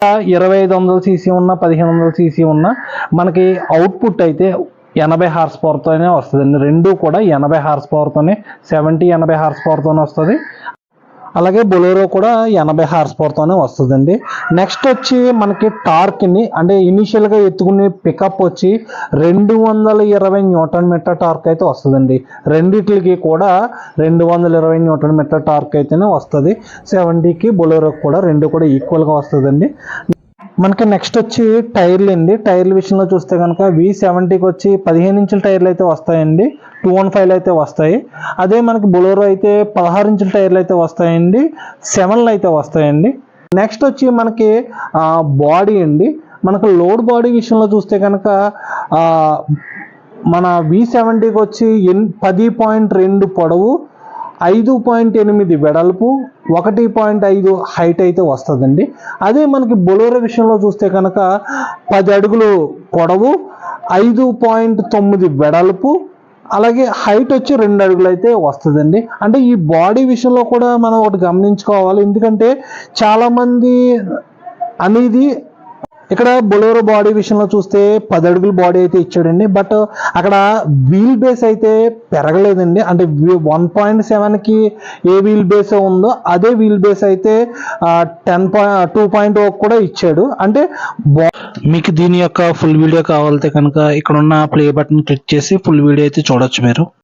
2500 CC ఉన్న 1500 CC ఉన్న మనకి అవుట్పుట్ అయితే 80 హార్స్ పవర్తోనే వస్తుందండి. రెండు కూడా 80 హార్స్ పవర్తోనే 80 హార్స్ పవర్తోనే వస్తుంది. అలాగే బొలెరో కూడా 80 హార్స్ పవర్తోనే వస్తుందండి. నెక్స్ట్ వచ్చి మనకి టార్క్ని అంటే ఇనీషియల్గా ఎత్తుకునే పికప్ వచ్చి 220 న్యూటన్ మీటర్ టార్క్ అయితే వస్తుందండి. రెండిట్లకి కూడా 220 న్యూటన్ మీటర్ టార్క్ అయితేనే వస్తుంది. 70కి బొలెరోకి కూడా రెండు కూడా ఈక్వల్గా వస్తుందండి. మనకి నెక్స్ట్ వచ్చి టైర్లు అండి. టైర్ల విషయంలో చూస్తే కనుక V70కి వచ్చి 15 ఇంచుల టైర్లు అయితే వస్తాయండి. 215 అయితే వస్తాయి. అదే మనకి బొలెరో అయితే 16 ఇంచుల టైర్లు అయితే వస్తాయండి. 7లు అయితే వస్తాయండి. నెక్స్ట్ వచ్చి మనకి బాడీ అండి. మనకు లోడ్ బాడీ విషయంలో చూస్తే కనుక మన V70కి వచ్చి 10.2 పొడవు, 5.8 వెడల్పు, 1.5 హైట్ అయితే వస్తుందండి. అదే మనకి బొలెరో విషయంలో చూస్తే కనుక 10 అడుగులు పొడవు, 5.9 వెడల్పు, అలాగే హైట్ వచ్చి 2 అడుగులు అయితే వస్తుందండి. అంటే ఈ బాడీ విషయంలో కూడా మనం ఒకటి గమనించుకోవాలి. ఎందుకంటే చాలామంది అనేది ఇక్కడ బొలెరో బాడీ విషయంలో చూస్తే 10 అడుగుల బాడీ అయితే ఇచ్చాడండి. బట్ అక్కడ వీల్ బేస్ అయితే పెరగలేదండి. అంటే 1.7కి ఏ వీల్ బేస్ ఉందో అదే వీల్ బేస్ అయితే 2.0 కూడా ఇచ్చాడు. అంటే మీకు దీని యొక్క ఫుల్ వీడియో కావాలంటే కనుక ఇక్కడ ఉన్న ప్లే బటన్ క్లిక్ చేసి ఫుల్ వీడియో అయితే చూడొచ్చు మీరు.